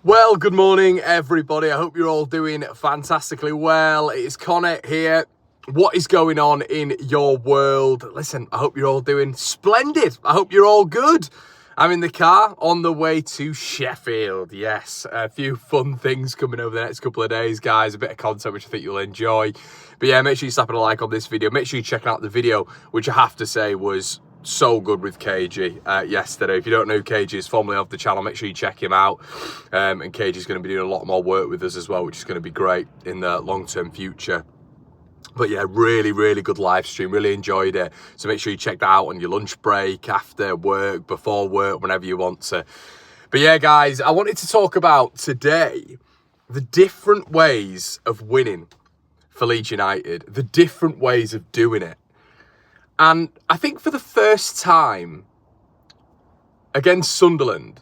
Well, good morning, everybody. I hope you're all doing fantastically well. It's Connor here. What is going on in your world? Listen, I hope you're all doing splendid. I hope you're all good. I'm in the car on the way to Sheffield. Yes, a few fun things coming over the next couple of days, guys. A bit of content which I think you'll enjoy. But yeah, make sure you slap a like on this video. Make sure you check out the video, which I have to say was so good with KG yesterday. If you don't know who KG is, formerly of the channel, make sure you check him out. And KG is going to be doing a lot more work with us as well, which is going to be great in the long-term future. But yeah, really good live stream. Really enjoyed it. So make sure you check that out on your lunch break, after work, before work, whenever you want to. But yeah, guys, I wanted to talk about today the different ways of winning for Leeds United, the different ways of doing it. And I think for the first time against Sunderland,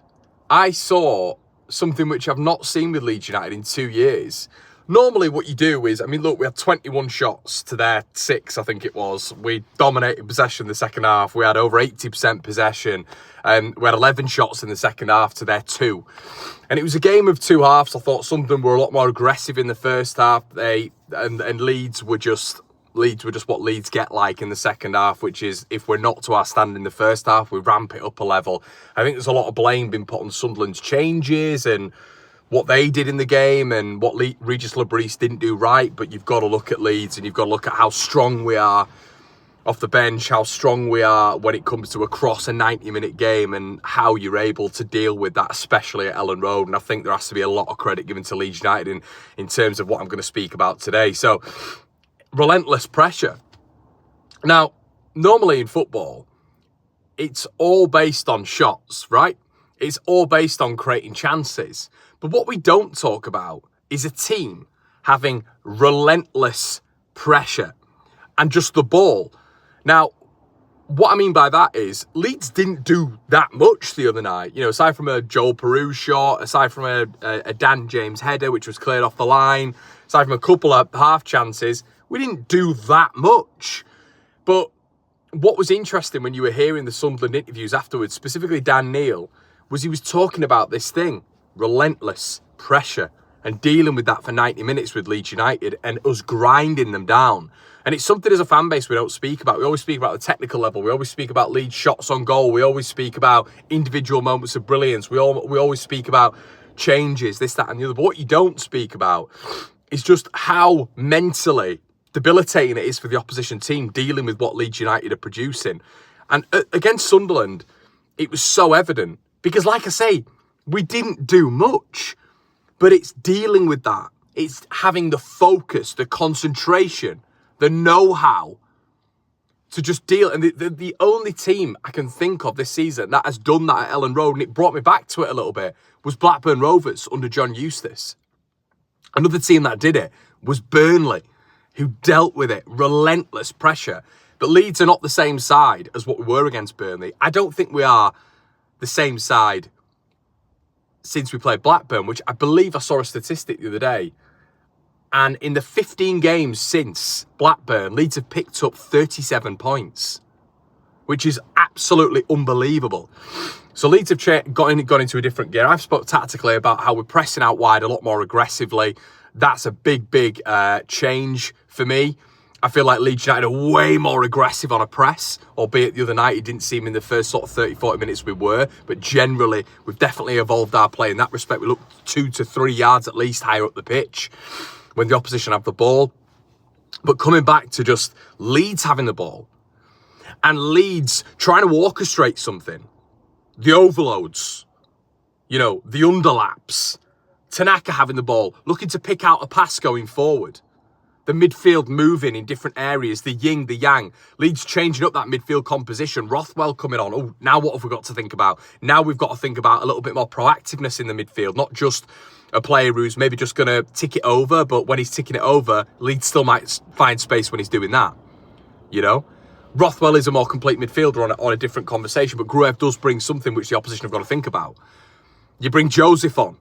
I saw something which I've not seen with Leeds United in 2 years. Normally what you do is, look, we had 21 shots to their 6, I think it was. We dominated possession in the second half. We had over 80% possession. We had 11 shots in the second half to their 2. And it was a game of 2 halves. I thought Sunderland were a lot more aggressive in the first half. And Leeds were just what Leeds get like in the second half, which is if we're not to our stand in the first half, we ramp it up a level. I think there's a lot of blame being put on Sunderland's changes and what they did in the game and what Regis Lebris didn't do right. But you've got to look at Leeds and you've got to look at how strong we are off the bench, how strong we are when it comes to across a 90-minute game and how you're able to deal with that, especially at Ellen Road. And I think there has to be a lot of credit given to Leeds United in terms of what I'm going to speak about today. So, relentless pressure. Now, normally in football, it's all based on shots, right? It's all based on creating chances. But what we don't talk about is a team having relentless pressure and just the ball. Now, what I mean by that is Leeds didn't do that much the other night. You know, aside from a Joel Peru shot, aside from a Dan James header, which was cleared off the line, aside from a couple of half chances, we didn't do that much. But what was interesting when you were hearing the Sunderland interviews afterwards, specifically Dan Neil, was he was talking about this thing, relentless pressure, and dealing with that for 90 minutes with Leeds United and us grinding them down. And it's something as a fan base we don't speak about. We always speak about the technical level. We always speak about Leeds shots on goal. We always speak about individual moments of brilliance. We always speak about changes, this, that, and the other. But what you don't speak about is just how mentally debilitating it is for the opposition team dealing with what Leeds United are producing. And against Sunderland, it was so evident. Because like I say, we didn't do much. But it's dealing with that. It's having the focus, the concentration, the know-how to just deal. And the only team I can think of this season that has done that at Ellen Road, and it brought me back to it a little bit, was Blackburn Rovers under John Eustace. Another team that did it was Burnley, who dealt with it, relentless pressure. But Leeds are not the same side as what we were against Burnley. I don't think we are the same side since we played Blackburn, which I believe I saw a statistic the other day. And in the 15 games since Blackburn, Leeds have picked up 37 points, which is absolutely unbelievable. So Leeds have gone into a different gear. I've spoke tactically about how we're pressing out wide a lot more aggressively. That's a big change for me. I feel like Leeds United are way more aggressive on a press, albeit the other night it didn't seem in the first sort of 30, 40 minutes we were. But generally, we've definitely evolved our play in that respect. We look 2 to 3 yards at least higher up the pitch when the opposition have the ball. But coming back to just Leeds having the ball and Leeds trying to orchestrate something, the overloads, you know, the underlaps, Tanaka having the ball, looking to pick out a pass going forward. The midfield moving in different areas, the yin, the yang. Leeds changing up that midfield composition. Rothwell coming on. Oh, now what have we got to think about? Now we've got to think about a little bit more proactiveness in the midfield, not just a player who's maybe just going to tick it over, but when he's ticking it over, Leeds still might find space when he's doing that, you know? Rothwell is a more complete midfielder on a different conversation, but Gruev does bring something which the opposition have got to think about. You bring Joseph on.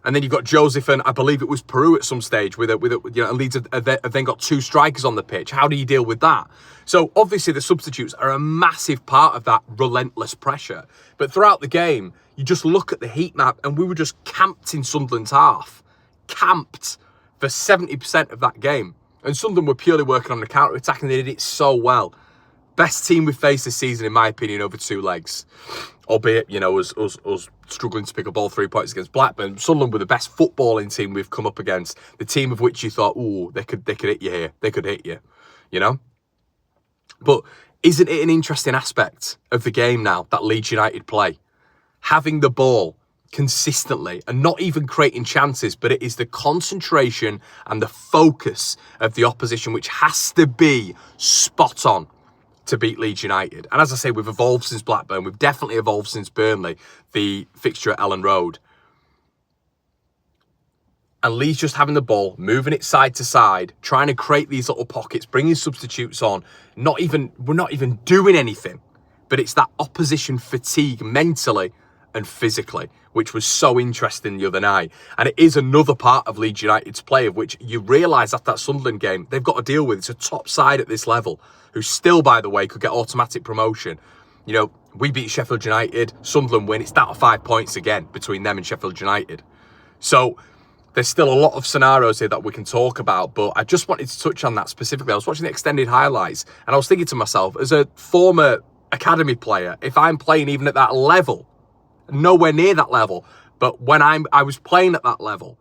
And then you've got Joseph and I believe it was Peru at some stage with Leeds have then got 2 strikers on the pitch. How do you deal with that? So obviously the substitutes are a massive part of that relentless pressure. But throughout the game, You just look at the heat map, and we were just camped in Sunderland's half. Camped for 70% of that game. And Sunderland were purely working on the counter-attack, and they did it so well. Best team we've faced this season, in my opinion, over 2 legs. Albeit, you know, us struggling to pick up all 3 points against Blackburn. Sunderland were the best footballing team we've come up against. The team of which you thought, ooh, they could hit you here. They could hit you, you know? But isn't it an interesting aspect of the game now that Leeds United play? Having the ball consistently and not even creating chances, but it is the concentration and the focus of the opposition which has to be spot on to beat Leeds United. And as I say, we've evolved since Blackburn. We've definitely evolved since Burnley, the fixture at Ellen Road. And Leeds just having the ball, moving it side to side, trying to create these little pockets, bringing substitutes on. We're not even doing anything. But it's that opposition fatigue mentally and physically, which was so interesting the other night. And it is another part of Leeds United's play, of which you realise after that Sunderland game, they've got to deal with. It's a top side at this level, who still, by the way, could get automatic promotion. You know, we beat Sheffield United, Sunderland win. It's down to 5 points again between them and Sheffield United. So there's still a lot of scenarios here that we can talk about, but I just wanted to touch on that specifically. I was watching the extended highlights, and I was thinking to myself, as a former academy player, if I'm playing even at that level, nowhere near that level, but when I was playing at that level,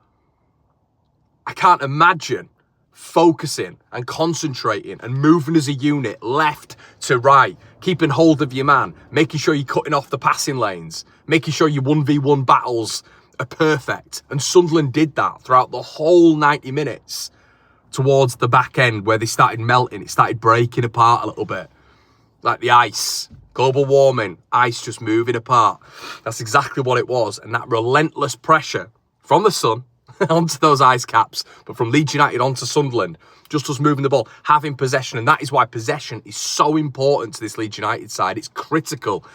I can't imagine focusing and concentrating and moving as a unit left to right, keeping hold of your man, making sure you're cutting off the passing lanes, making sure your 1v1 battles are perfect. And Sunderland did that throughout the whole 90 minutes towards the back end, where they started melting. It started breaking apart a little bit, like the ice. Global warming, ice just moving apart. That's exactly what it was. And that relentless pressure from the sun onto those ice caps, but from Leeds United onto Sunderland, just us moving the ball, having possession. And that is why possession is so important to this Leeds United side. It's critical,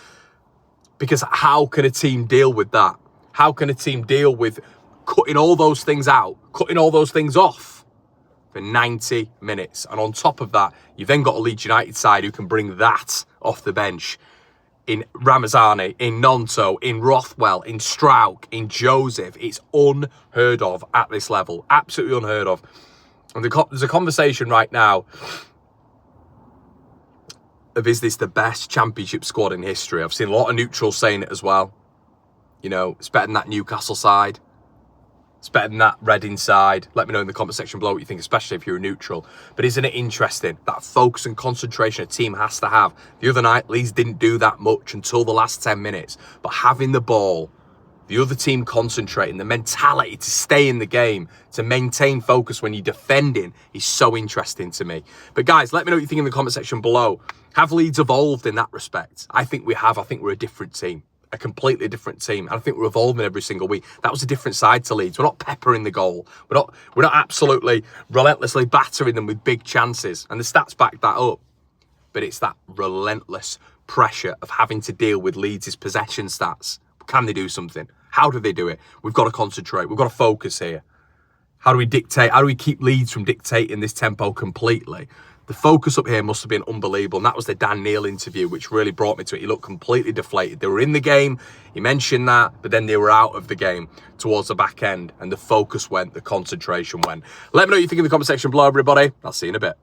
because how can a team deal with that? How can a team deal with cutting all those things out, cutting all those things off for 90 minutes? And on top of that, you've then got a Leeds United side who can bring that off the bench. In Ramazani, in Nonto, in Rothwell, in Strauch, in Joseph. It's unheard of at this level. Absolutely unheard of. And there's a conversation right now of, is this the best championship squad in history? I've seen a lot of neutrals saying it as well. You know, it's better than that Newcastle side. It's better than that Reading side. Let me know in the comment section below what you think, especially if you're a neutral. But isn't it interesting, that focus and concentration a team has to have? The other night, Leeds didn't do that much until the last 10 minutes. But having the ball, the other team concentrating, the mentality to stay in the game, to maintain focus when you're defending, is so interesting to me. But guys, let me know what you think in the comment section below. Have Leeds evolved in that respect? I think we have. I think we're a different team. A completely different team. And I think we're evolving every single week. That was a different side to Leeds. We're not peppering the goal. We're not absolutely relentlessly battering them with big chances. And the stats back that up. But it's that relentless pressure of having to deal with Leeds' possession stats. Can they do something? How do they do it? We've got to concentrate. We've got to focus here. How do we dictate? How do we keep Leeds from dictating this tempo completely? The focus up here must have been unbelievable. And that was the Dan Neil interview, which really brought me to it. He looked completely deflated. They were in the game. He mentioned that, but then they were out of the game towards the back end. And the focus went, the concentration went. Let me know what you think in the comment section below, everybody. I'll see you in a bit.